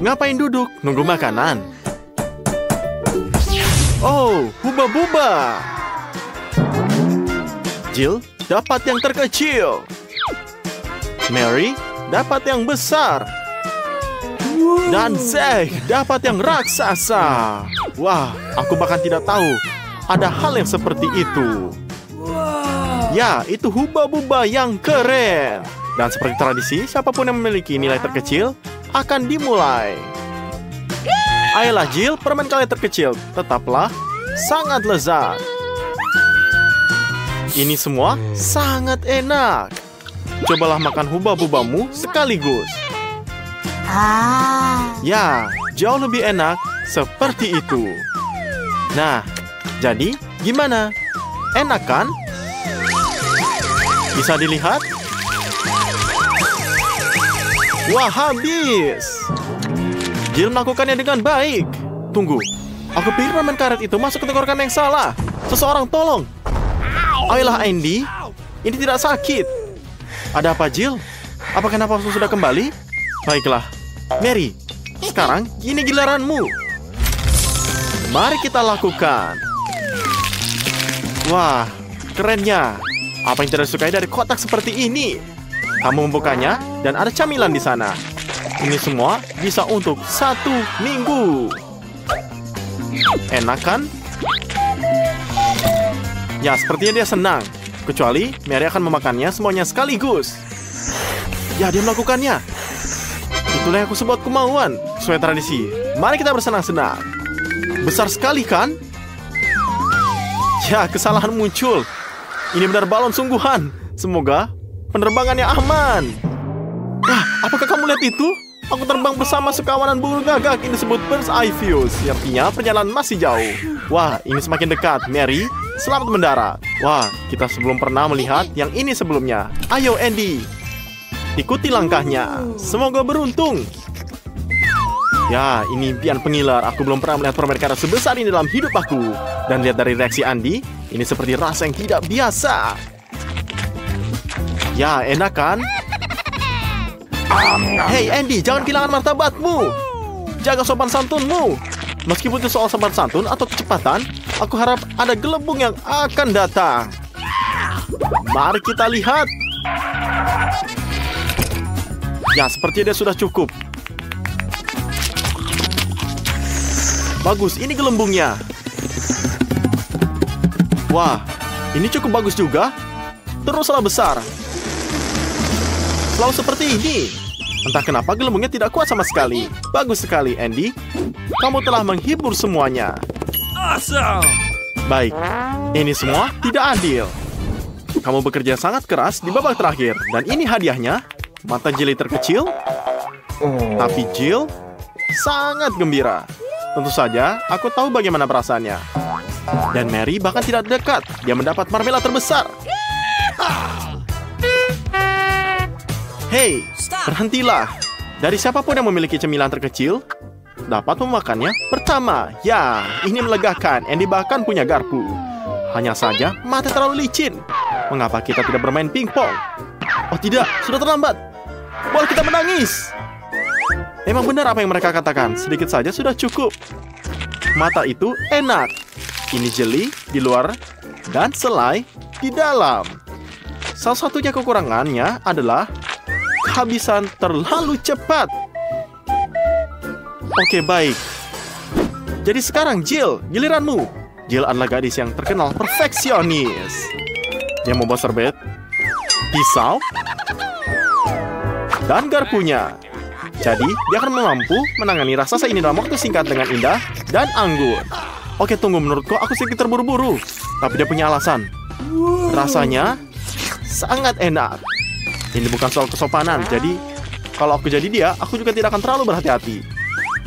ngapain duduk? Nunggu makanan. Oh, huba-buba. Jill dapat yang terkecil. Mary dapat yang besar. Dan Zack dapat yang raksasa. Wah, aku bahkan tidak tahu ada hal yang seperti itu. Ya, itu huba-buba yang keren. Dan seperti tradisi, siapapun yang memiliki nilai terkecil akan dimulai. Ayolah Jill, permen kalian terkecil. Tetaplah sangat lezat. Ini semua sangat enak. Cobalah makan huba-bubamu sekaligus. Ya, jauh lebih enak seperti itu. Nah, jadi gimana? Enak kan? Bisa dilihat? Wah, habis. Jill melakukannya dengan baik. Tunggu, aku pikir permen karet itu masuk ke tenggorokan yang salah. Seseorang tolong. Ayolah Andy, ini tidak sakit. Ada apa Jill? Apakah nafasmu sudah kembali? Baiklah, Mary, sekarang ini giliranmu. Mari kita lakukan. Wah, kerennya. Apa yang tidak disukai dari kotak seperti ini? Kamu membukanya dan ada camilan di sana. Ini semua bisa untuk 1 minggu. Enak kan? Ya, sepertinya dia senang. Kecuali Mary akan memakannya semuanya sekaligus. Ya, dia melakukannya. Itulah yang aku sebut kemauan. Sesuai tradisi, mari kita bersenang-senang. Besar sekali kan? Ya, kesalahan muncul. Ini benar balon sungguhan. Semoga penerbangannya aman. Wah, apakah kamu lihat itu? Aku terbang bersama sekawanan burung gagak. Ini disebut bird's eye view. Artinya perjalanan masih jauh. Wah, ini semakin dekat. Mary, selamat mendarat. Wah, kita belum pernah melihat yang ini sebelumnya. Ayo Andy, ikuti langkahnya. Semoga beruntung. Ya, ini impian pengiler. Aku belum pernah melihat permen karet sebesar ini dalam hidup aku. Dan lihat dari reaksi Andy, ini seperti rasa yang tidak biasa. Ya, enak kan? Hei Andy, jangan kehilangan martabatmu. Jaga sopan santunmu. Meskipun itu soal sopan santun atau kecepatan, aku harap ada gelembung yang akan datang. Mari kita lihat. Ya, sepertinya dia sudah cukup. Bagus, ini gelembungnya. Wah, ini cukup bagus juga. Teruslah besar. Selalu seperti ini. Entah kenapa gelembungnya tidak kuat sama sekali. Bagus sekali, Andy. Kamu telah menghibur semuanya. Awesome. Baik, ini semua tidak adil. Kamu bekerja sangat keras di babak terakhir. Dan ini hadiahnya, mata jeli terkecil. Tapi Jill sangat gembira. Tentu saja, aku tahu bagaimana perasaannya. Dan Mary bahkan tidak dekat. Dia mendapat marmelat terbesar. Hei, berhentilah. Dari siapapun yang memiliki cemilan terkecil, dapat memakannya pertama. Ya, ini melegakan. Andy bahkan punya garpu. Hanya saja, mata terlalu licin. Mengapa kita tidak bermain pingpong? Oh tidak, sudah terlambat. Boleh kita menangis. Memang benar apa yang mereka katakan. Sedikit saja sudah cukup. Mata itu enak. Ini jeli di luar dan selai di dalam. Salah satunya kekurangannya adalah kehabisan terlalu cepat. Oke, baik. Jadi sekarang Jill, giliranmu. Jill adalah gadis yang terkenal perfeksionis. Dia membawa serbet, pisau, dan garpunya. Jadi, dia akan mampu menangani raksasa ini dalam waktu singkat dengan indah dan anggun. Oke, tunggu, menurutku aku sedikit terburu-buru. Tapi dia punya alasan. Rasanya sangat enak. Ini bukan soal kesopanan, jadi kalau aku jadi dia, aku juga tidak akan terlalu berhati-hati.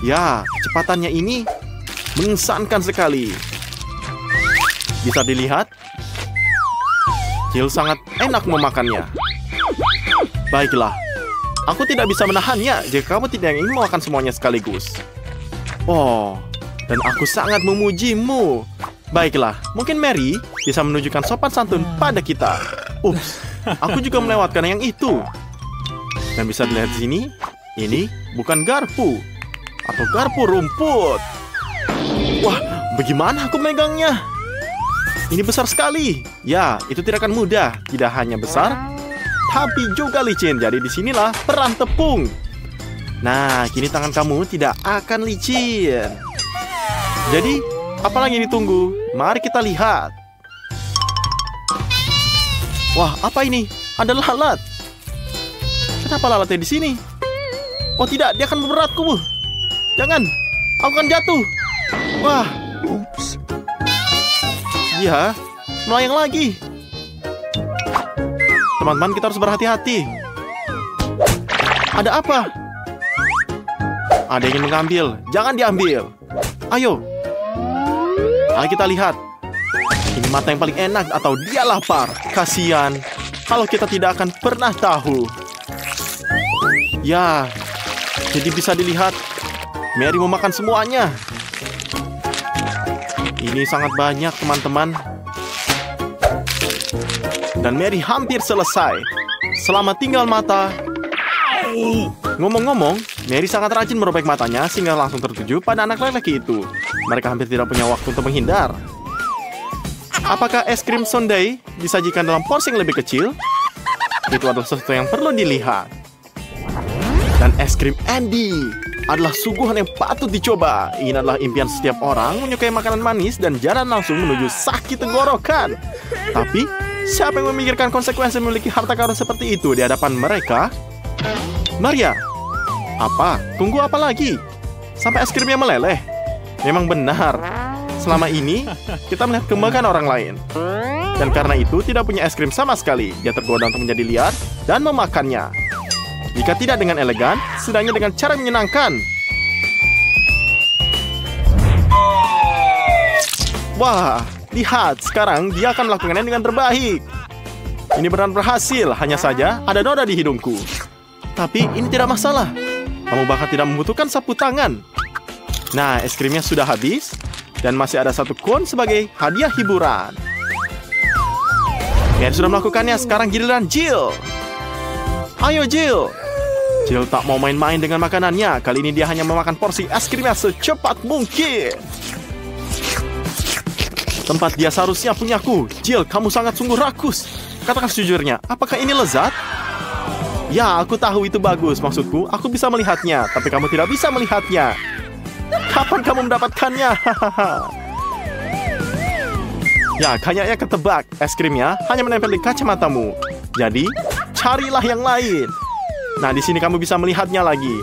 Ya, kecepatannya ini mengesankan sekali. Bisa dilihat, Jill sangat enak memakannya. Baiklah, aku tidak bisa menahannya jika kamu tidak ingin memakan semuanya sekaligus. Oh, dan aku sangat memujimu. Baiklah, mungkin Mary bisa menunjukkan sopan santun pada kita. Ups, aku juga melewatkan yang itu. Dan bisa dilihat di sini, ini bukan garpu. atau garpu rumput. Wah, bagaimana aku megangnya? Ini besar sekali. Ya, itu tidak akan mudah. Tidak hanya besar, tapi juga licin. Jadi disinilah peran tepung. Nah, kini tangan kamu tidak akan licin. Jadi, apalagi ditunggu? Mari kita lihat. Wah, apa ini? Ada lalat. Kenapa lalatnya di sini? Oh tidak, dia akan memberatku. Jangan, aku akan jatuh. Wah, iya, melayang lagi. Teman-teman, kita harus berhati-hati. Ada apa? Ada yang ingin mengambil. Jangan diambil. Ayo. Ayo kita lihat. Ini mata yang paling enak atau dia lapar. Kasian. Kalau kita tidak akan pernah tahu. Ya. Jadi bisa dilihat. Mary mau makan semuanya. Ini sangat banyak, teman-teman. Dan Mary hampir selesai. Selamat tinggal mata. Ngomong-ngomong, Mary sangat rajin merobek matanya sehingga langsung tertuju pada anak lelaki itu. Mereka hampir tidak punya waktu untuk menghindar. Apakah es krim sundae disajikan dalam porsi yang lebih kecil? Itu adalah sesuatu yang perlu dilihat. Dan es krim Andy adalah suguhan yang patut dicoba. Ini adalah impian setiap orang menyukai makanan manis dan jalan langsung menuju sakit tenggorokan. Tapi, siapa yang memikirkan konsekuensi memiliki harta karun seperti itu di hadapan mereka? Maria, apa? Tunggu apa lagi? Sampai es krimnya meleleh. Memang benar. Selama ini, kita melihat kebanggaan orang lain. Dan karena itu, tidak punya es krim sama sekali. Dia tergoda untuk menjadi liar dan memakannya. Jika tidak dengan elegan, setidaknya dengan cara menyenangkan. Wah, lihat. Sekarang dia akan melakukannya dengan terbaik. Ini benar berhasil. Hanya saja ada noda di hidungku. Tapi ini tidak masalah. Kamu bahkan tidak membutuhkan sapu tangan. Nah, es krimnya sudah habis. Dan masih ada satu kon sebagai hadiah hiburan. Mary sudah melakukannya. Sekarang giliran Jill. Ayo Jill. Jill tak mau main-main dengan makanannya. Kali ini dia hanya memakan porsi es krimnya secepat mungkin. Tempat dia seharusnya punyaku. Jill, kamu sangat sungguh rakus. Katakan sejujurnya, apakah ini lezat? Ya, aku tahu itu bagus. Maksudku, aku bisa melihatnya. Tapi kamu tidak bisa melihatnya. Kapan kamu mendapatkannya? Ya, kayaknya ketebak. Es krimnya hanya menempel di kacamatamu. Jadi, carilah yang lain. Nah, di sini kamu bisa melihatnya lagi.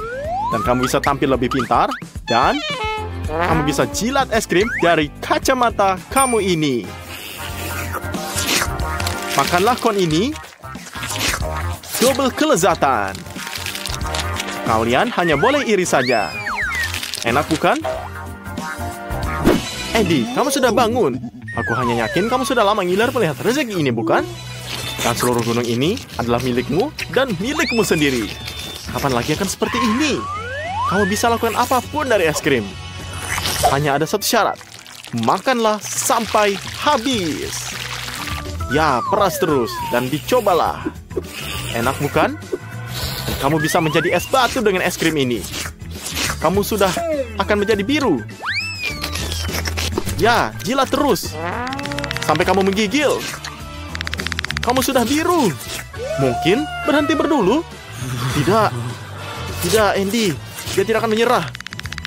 Dan kamu bisa tampil lebih pintar. Dan kamu bisa jilat es krim dari kacamata kamu ini. Makanlah kon ini. Double kelezatan. Kalian hanya boleh iri saja. Enak bukan? Eddie, kamu sudah bangun. Aku hanya yakin kamu sudah lama ngiler melihat rezeki ini, bukan? Dan seluruh gunung ini adalah milikmu dan milikmu sendiri. Kapan lagi akan seperti ini? Kamu bisa lakukan apapun dari es krim. Hanya ada satu syarat. Makanlah sampai habis. Ya, peras terus dan dicobalah. Enak bukan? Kamu bisa menjadi es batu dengan es krim ini. Kamu sudah akan menjadi biru. Ya, jilat terus sampai kamu menggigil. Kamu sudah biru. Mungkin berhenti berdulu. Tidak. Tidak, Andy. Dia tidak akan menyerah.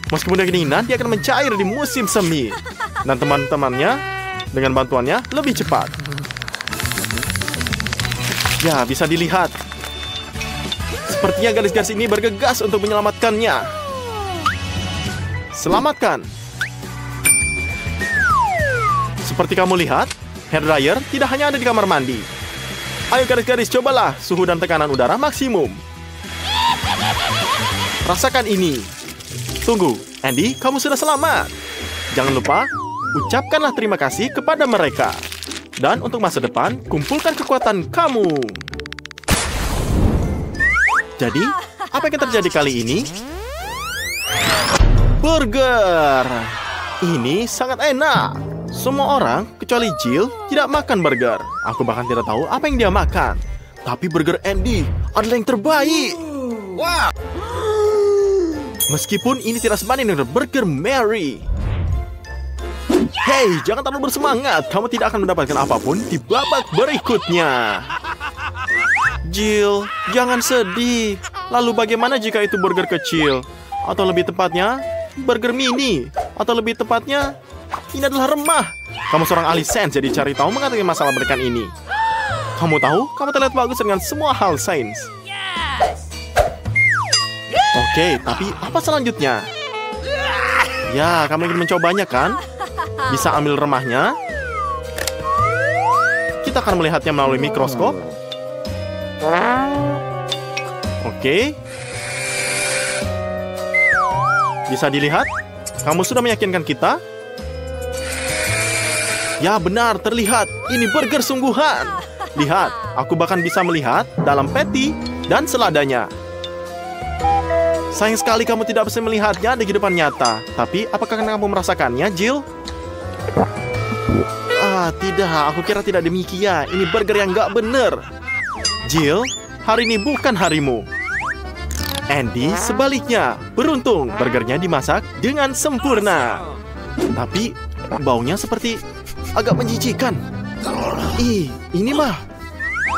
Meskipun dia kedinginan, dia akan mencair di musim semi. Dan teman-temannya dengan bantuannya lebih cepat. Ya, bisa dilihat. Sepertinya garis-garis ini bergegas untuk menyelamatkannya. Selamatkan. Seperti kamu lihat, hair dryer tidak hanya ada di kamar mandi. Ayo garis-garis, cobalah suhu dan tekanan udara maksimum. Rasakan ini. Tunggu, Andy, kamu sudah selamat. Jangan lupa, ucapkanlah terima kasih kepada mereka. Dan untuk masa depan, kumpulkan kekuatan kamu. Jadi, apa yang terjadi kali ini? Burger. Ini sangat enak. Semua orang, kecuali Jill, tidak makan burger. Aku bahkan tidak tahu apa yang dia makan. Tapi burger Andy adalah yang terbaik. Wow. Meskipun ini tidak sebanding dengan Burger Mary. Hei, jangan terlalu bersemangat. Kamu tidak akan mendapatkan apapun di babak berikutnya. Jill, jangan sedih. Lalu bagaimana jika itu burger kecil? Atau lebih tepatnya, burger mini? Atau lebih tepatnya, ini adalah remah. Kamu seorang ahli sains, jadi cari tahu mengenai masalah berikan ini. Kamu tahu, kamu terlihat bagus dengan semua hal sains. Oke, tapi apa selanjutnya? Ya, kamu ingin mencobanya kan? Bisa ambil remahnya. Kita akan melihatnya melalui mikroskop. Oke. Bisa dilihat? Kamu sudah meyakinkan kita? Ya benar, terlihat. Ini burger sungguhan. Lihat, aku bahkan bisa melihat dalam patty dan seladanya. Sayang sekali kamu tidak bisa melihatnya di kehidupan nyata. Tapi, apakah kamu merasakannya, Jill? Tidak. Aku kira tidak demikian. Ini burger yang nggak bener. Jill, hari ini bukan harimu. Andy, sebaliknya. Beruntung, burgernya dimasak dengan sempurna. Tapi, baunya seperti agak menjijikan. Ini mah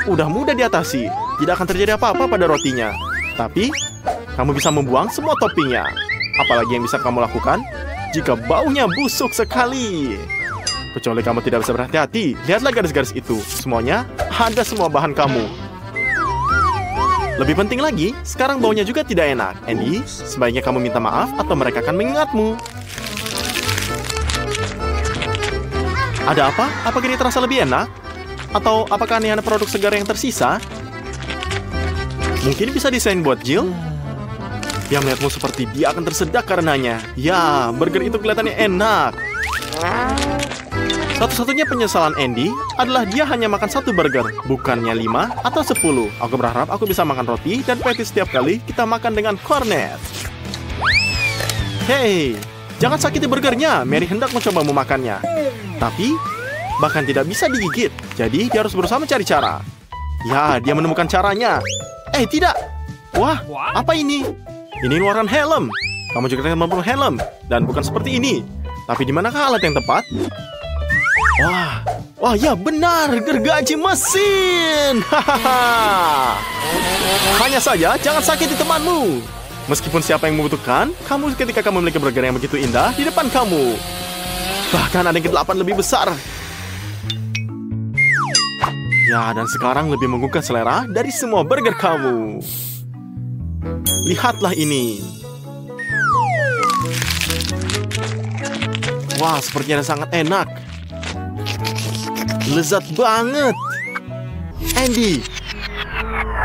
udah mudah diatasi. Tidak akan terjadi apa-apa pada rotinya. Tapi, kamu bisa membuang semua toppingnya. Apalagi yang bisa kamu lakukan jika baunya busuk sekali. Kecuali kamu tidak bisa berhati-hati. Lihatlah garis-garis itu. Semuanya ada semua bahan kamu. Lebih penting lagi, sekarang baunya juga tidak enak. Andy, sebaiknya kamu minta maaf atau mereka akan mengingatmu. Ada apa? Apakah ini terasa lebih enak? Atau apakah ini hanya produk segar yang tersisa? Mungkin bisa desain buat Jill? Dia melihatmu seperti dia akan tersedak karenanya. Ya, burger itu kelihatannya enak. Satu-satunya penyesalan Andy adalah dia hanya makan satu burger, bukannya 5 atau 10. Aku berharap aku bisa makan roti dan patty setiap kali kita makan dengan cornet. Hei, jangan sakiti burgernya. Mary hendak mencoba memakannya. Tapi, bahkan tidak bisa digigit. Jadi, dia harus berusaha mencari cara. Ya, dia menemukan caranya. Tidak. Wah, apa ini? Ini luaran helm. Kamu juga akan memperoleh helm. Dan bukan seperti ini. Tapi di manakah alat yang tepat? Wah, ya benar, gergaji mesin. Hanya saja, jangan sakiti temanmu. Meskipun siapa yang membutuhkan, kamu ketika kamu memiliki burger yang begitu indah di depan kamu. Bahkan ada yang ke-8 lebih besar. Ya, dan sekarang lebih menggugah selera dari semua burger kamu. Lihatlah ini. Wah, sepertinya sangat enak. Lezat banget. Andy,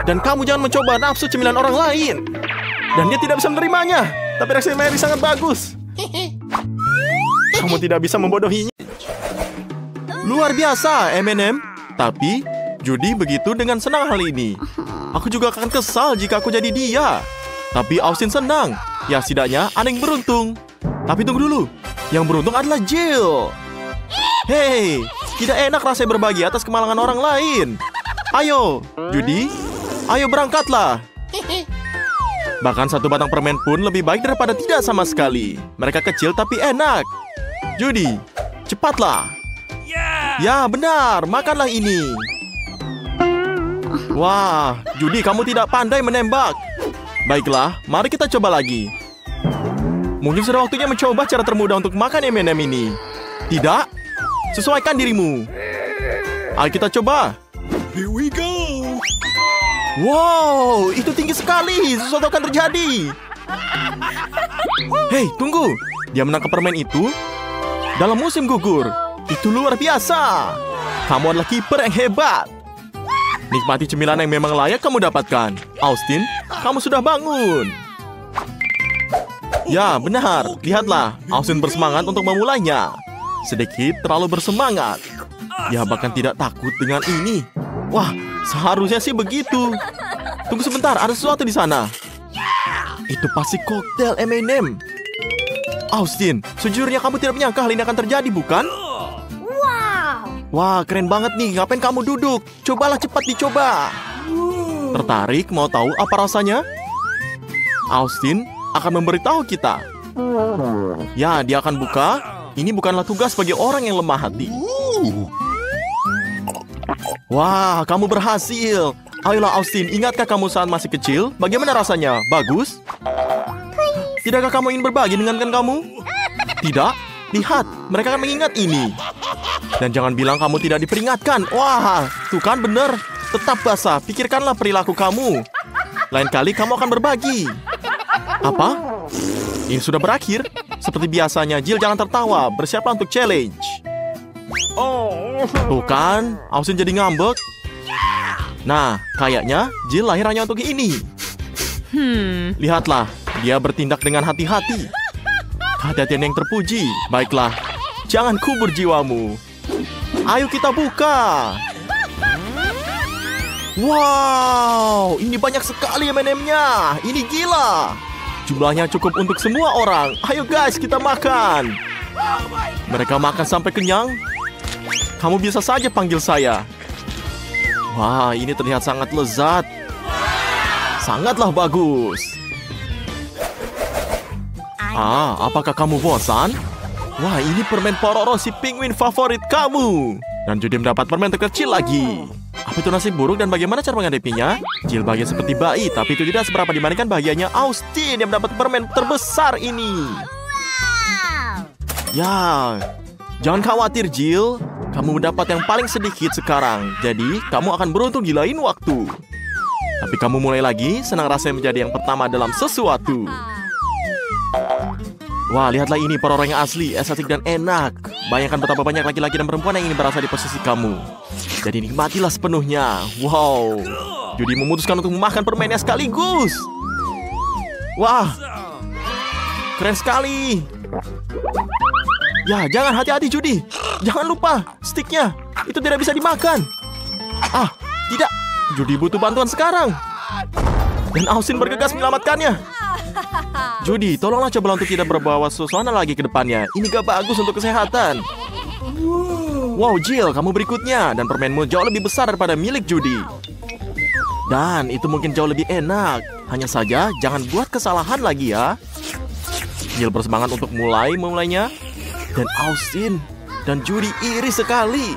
dan kamu jangan mencoba nafsu cemilan orang lain. Dan dia tidak bisa menerimanya. Tapi reaksi Mary sangat bagus. Kamu tidak bisa membodohinya. Luar biasa, M&M. Tapi, Judy begitu dengan senang hal ini. Aku juga akan kesal jika aku jadi dia. Tapi Austin senang. Ya, setidaknya ada yang beruntung. Tapi tunggu dulu. Yang beruntung adalah Jill. Hei, tidak enak rasanya berbagi atas kemalangan orang lain. Ayo, Judy. Ayo berangkatlah. Bahkan satu batang permen pun lebih baik daripada tidak sama sekali. Mereka kecil tapi enak. Judy, cepatlah. Ya, benar. Makanlah ini. Wah, Judy, kamu tidak pandai menembak. Baiklah, mari kita coba lagi. Mungkin sudah waktunya mencoba cara termudah untuk makan M&M ini. Tidak? Sesuaikan dirimu. Ayo kita coba. Here we go. Wow, itu tinggi sekali. Sesuatu akan terjadi. Hei, tunggu. Dia menangkap permen itu dalam musim gugur. Itu luar biasa. Kamu adalah kiper yang hebat. Nikmati cemilan yang memang layak kamu dapatkan. Austin, kamu sudah bangun. Ya, benar. Lihatlah, Austin bersemangat untuk memulainya. Sedikit terlalu bersemangat. Ya, bahkan tidak takut dengan ini. Wah, seharusnya sih begitu. Tunggu sebentar, ada sesuatu di sana. Itu pasti koktail M&M. Austin, sejujurnya kamu tidak menyangka hal ini akan terjadi, bukan? Wah, keren banget nih. Ngapain kamu duduk? Cobalah cepat dicoba. Tertarik mau tahu apa rasanya? Austin, akan memberitahu kita. Ya, dia akan buka. Ini bukanlah tugas bagi orang yang lemah hati. Wah, kamu berhasil. Ayolah Austin, ingatkah kamu saat masih kecil? Bagaimana rasanya? Bagus? Tidakkah kamu ingin berbagi dengan kamu? Tidak? Lihat, mereka akan mengingat ini. Dan jangan bilang kamu tidak diperingatkan. Wah, tuh kan bener. Tetap basah, pikirkanlah perilaku kamu. Lain kali kamu akan berbagi. Apa? Ini sudah berakhir. Seperti biasanya, Jill jangan tertawa. Bersiaplah untuk challenge. Tuh kan, Austin jadi ngambek. Nah, kayaknya Jill lahir hanya untuk ini. Lihatlah, dia bertindak dengan hati-hati. Kehati-hatian yang terpuji. Baiklah, jangan kubur jiwamu. Ayo kita buka. Wow, ini banyak sekali M&M-nya. Ini gila. Jumlahnya cukup untuk semua orang. Ayo guys, kita makan. Mereka makan sampai kenyang. Kamu bisa saja panggil saya. Wah, ini terlihat sangat lezat. Sangatlah bagus. Apakah kamu bosan? Wah, ini permen Pororo si penguin favorit kamu. Dan Judy mendapat permen terkecil lagi. Apa itu nasib buruk dan bagaimana cara menghadapinya? Jill bahagia seperti bayi, tapi itu tidak seberapa dibandingkan bahagianya Austin yang mendapat permen terbesar ini. Ya, jangan khawatir Jill. Kamu mendapat yang paling sedikit sekarang. Jadi, kamu akan beruntung di lain waktu. Tapi kamu mulai lagi, senang rasanya menjadi yang pertama dalam sesuatu. Wah, lihatlah ini Pororo yang asli, estetik dan enak. Bayangkan betapa banyak laki-laki dan perempuan yang ingin berasa di posisi kamu. Jadi nikmatilah sepenuhnya. Wow, Judy memutuskan untuk memakan permennya sekaligus. Wah, keren sekali. Ya, jangan, hati-hati Judy. Jangan lupa, sticknya. Itu tidak bisa dimakan. Tidak. Judy butuh bantuan sekarang. Dan Austin bergegas menyelamatkannya. Judy, tolonglah coba untuk tidak berbawa suasana lagi ke depannya. Ini gak bagus untuk kesehatan. Wow, Jill, kamu berikutnya. Dan permenmu jauh lebih besar daripada milik Judy. Dan itu mungkin jauh lebih enak. Hanya saja, jangan buat kesalahan lagi ya. Jill bersemangat untuk mulainya. Dan Austin dan Judy iri sekali.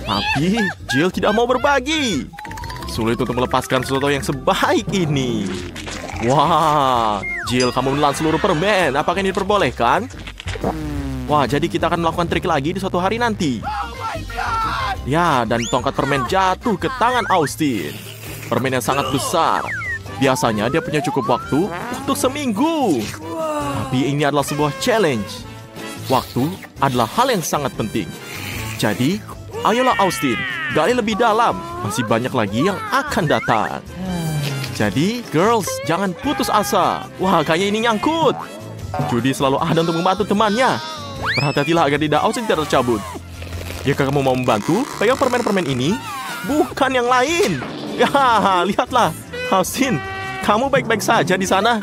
Tapi Jill tidak mau berbagi. Sulit untuk melepaskan sesuatu yang sebaik ini. Wah, Jill, kamu menelan seluruh permen. Apakah ini diperbolehkan? Wah, jadi kita akan melakukan trik lagi di suatu hari nanti. Ya, dan tongkat permen jatuh ke tangan Austin. Permen yang sangat besar. Biasanya dia punya cukup waktu untuk seminggu. Tapi ini adalah sebuah challenge. Waktu adalah hal yang sangat penting. Jadi, ayolah Austin, gali lebih dalam. Masih banyak lagi yang akan datang. Jadi, girls, jangan putus asa. Wah, kayaknya ini nyangkut. Judy selalu ada untuk membantu temannya. Berhati-hatilah agar tidak Austin tidak tercabut. Jika kamu mau membantu, pegang permen-permen ini. Bukan yang lain. Ya, lihatlah. Austin, kamu baik-baik saja di sana.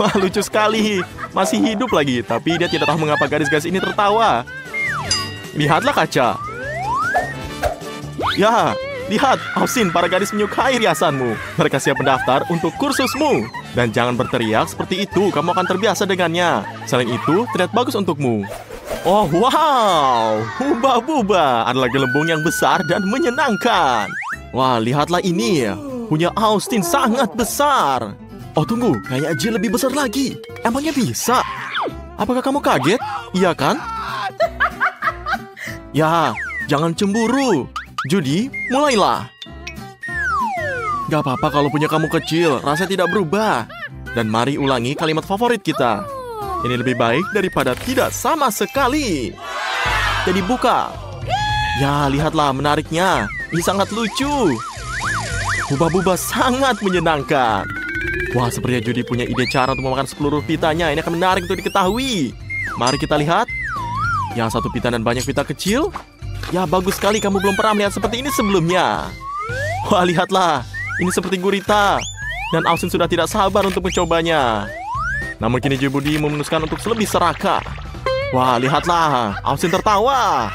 Wah, lucu sekali. Masih hidup lagi, tapi dia tidak tahu mengapa gadis-gadis ini tertawa. Lihatlah kaca. Ya, lihat, Austin, para gadis menyukai riasanmu. Mereka siap mendaftar untuk kursusmu. Dan jangan berteriak seperti itu, kamu akan terbiasa dengannya. Selain itu, terlihat bagus untukmu. Oh, wow, Huba-Buba adalah gelembung yang besar dan menyenangkan. Wah, lihatlah ini. Punya Austin sangat besar. Oh, tunggu, kayaknya Jill lebih besar lagi. Emangnya bisa? Apakah kamu kaget? Iya kan? Ya, jangan cemburu. Judy, mulailah. Gak apa-apa kalau punya kamu kecil, rasanya tidak berubah. Dan mari ulangi kalimat favorit kita. Ini lebih baik daripada tidak sama sekali. Jadi buka. Ya, lihatlah menariknya. Ini sangat lucu. Huba-Buba sangat menyenangkan. Wah, sepertinya Judy punya ide cara untuk memakan seluruh pitanya. Ini akan menarik untuk diketahui. Mari kita lihat. Ya, satu pita dan banyak pita kecil. Ya, bagus sekali. Kamu belum pernah melihat seperti ini sebelumnya. Wah, lihatlah. Ini seperti gurita. Dan Austin sudah tidak sabar untuk mencobanya. Namun kini Judy memutuskan untuk lebih serakah. Wah, lihatlah. Austin tertawa.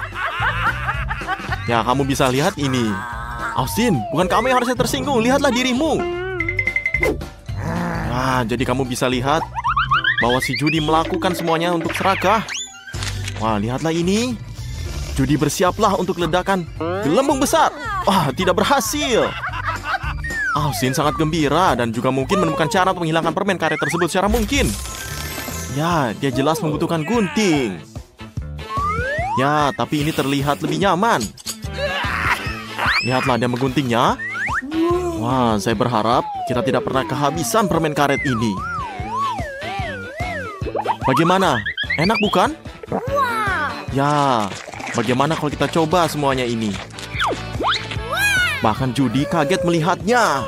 Ya, kamu bisa lihat ini. Austin, bukan kamu yang harusnya tersinggung. Lihatlah dirimu. Nah, jadi kamu bisa lihat bahwa si Judy melakukan semuanya untuk serakah. Wah, lihatlah ini. Judy bersiaplah untuk ledakan gelembung besar. Wah, tidak berhasil. Austin sangat gembira dan juga mungkin menemukan cara untuk menghilangkan permen karet tersebut secara mungkin. Ya, dia jelas membutuhkan gunting. Ya, tapi ini terlihat lebih nyaman. Lihatlah dia mengguntingnya. Wah, saya berharap kita tidak pernah kehabisan permen karet ini. Bagaimana? Enak bukan? Ya, bagaimana kalau kita coba semuanya ini? Bahkan Judy kaget melihatnya.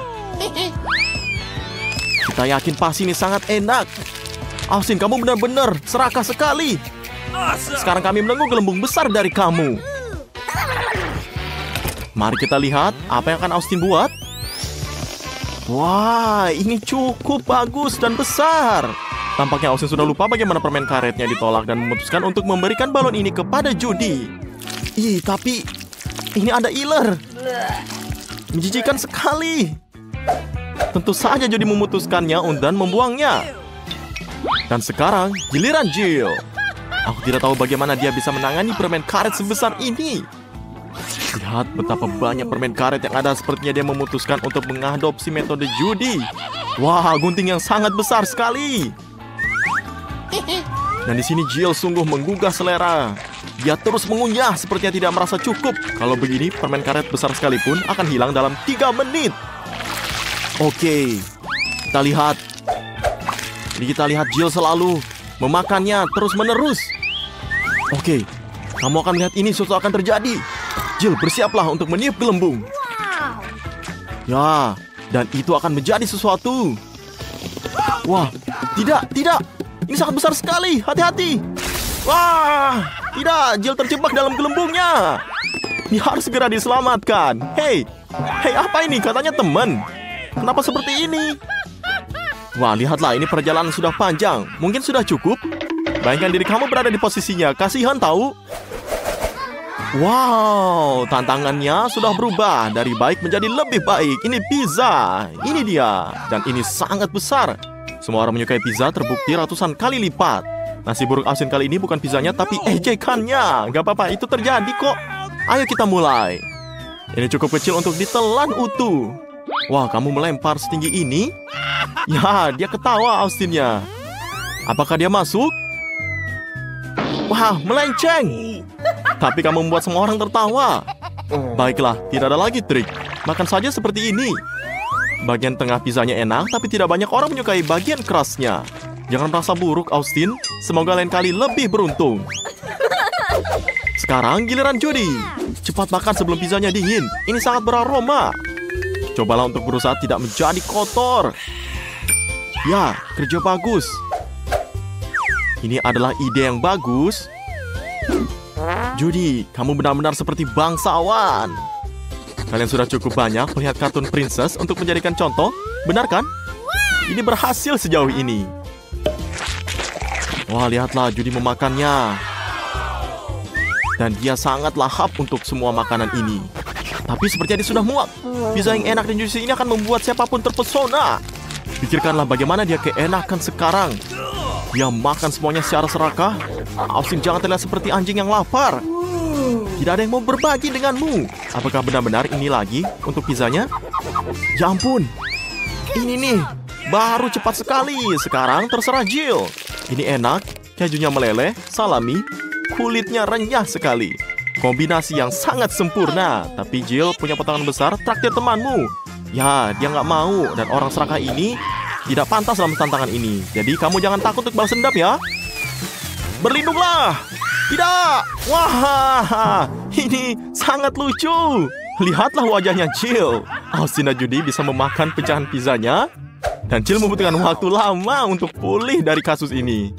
Kita yakin pasti ini sangat enak. Austin, kamu benar-benar serakah sekali. Sekarang kami menunggu gelembung besar dari kamu. Mari kita lihat apa yang akan Austin buat. Wah, ini cukup bagus dan besar. Tampaknya Austin sudah lupa bagaimana permen karetnya ditolak dan memutuskan untuk memberikan balon ini kepada Judy. Ih, tapi ini ada iler. Menjijikan sekali. Tentu saja Judy memutuskannya dan membuangnya. Dan sekarang giliran Jill. Aku tidak tahu bagaimana dia bisa menangani permen karet sebesar ini. Lihat betapa banyak permen karet yang ada, sepertinya dia memutuskan untuk mengadopsi metode Judy. Wah, gunting yang sangat besar sekali. Dan di sini Jill sungguh menggugah selera. Dia terus mengunyah sepertinya tidak merasa cukup. Kalau begini, permen karet besar sekalipun akan hilang dalam 3 menit. Oke, kita lihat. Jadi kita lihat Jill selalu memakannya terus-menerus. Oke, kamu akan melihat ini sesuatu akan terjadi. Jill, bersiaplah untuk meniup gelembung. Ya, dan itu akan menjadi sesuatu. Wah, tidak. Ini sangat besar sekali. Hati-hati. Wah, tidak. Jill terjebak dalam gelembungnya. Ini harus segera diselamatkan. Hei, apa ini? Katanya teman. Kenapa seperti ini? Wah, lihatlah. Ini perjalanan sudah panjang. Mungkin sudah cukup. Bayangkan diri kamu berada di posisinya. Kasihan tahu. Wow, tantangannya sudah berubah dari baik menjadi lebih baik. Ini pizza, ini dia. Dan ini sangat besar. Semua orang menyukai pizza terbukti ratusan kali lipat. Nasi buruk Austin kali ini bukan pizzanya tapi ejekannya. Gak apa-apa, itu terjadi kok. Ayo kita mulai. Ini cukup kecil untuk ditelan utuh. Wah, kamu melempar setinggi ini? Ya, dia ketawa Austinnya. Apakah dia masuk? Wah, melenceng. Tapi kamu membuat semua orang tertawa. Baiklah, tidak ada lagi trik. Makan saja seperti ini. Bagian tengah pizzanya enak, tapi tidak banyak orang menyukai bagian kerasnya. Jangan merasa buruk, Austin. Semoga lain kali lebih beruntung. Sekarang giliran Judy. Cepat makan sebelum pizzanya dingin. Ini sangat beraroma. Cobalah untuk berusaha tidak menjadi kotor. Ya, kerja bagus. Ini adalah ide yang bagus. Judy, kamu benar-benar seperti bangsawan. Kalian sudah cukup banyak melihat kartun princess untuk menjadikan contoh, benar kan? Ini berhasil sejauh ini. Wah, lihatlah Judy memakannya. Dan dia sangat lahap untuk semua makanan ini. Tapi sepertinya dia sudah muak. Pizza yang enak dan juicy ini akan membuat siapapun terpesona. Pikirkanlah bagaimana dia keenakan sekarang. Dia makan semuanya secara serakah. Austin, jangan terlihat seperti anjing yang lapar. Tidak ada yang mau berbagi denganmu. Apakah benar-benar ini lagi untuk pizzanya? Ya ampun. Ini nih, baru cepat sekali. Sekarang terserah Jill. Ini enak, kejunya meleleh, salami, kulitnya renyah sekali. Kombinasi yang sangat sempurna. Tapi Jill punya potongan besar, traktir temanmu. Ya, dia nggak mau. Dan orang serakah ini tidak pantas dalam tantangan ini. Jadi kamu jangan takut untuk balas dendam ya. Berlindunglah. Tidak. Wah, ini sangat lucu. Lihatlah wajahnya Jill. Austin dan Judy bisa memakan pecahan pizzanya. Dan Jill membutuhkan waktu lama untuk pulih dari kasus ini.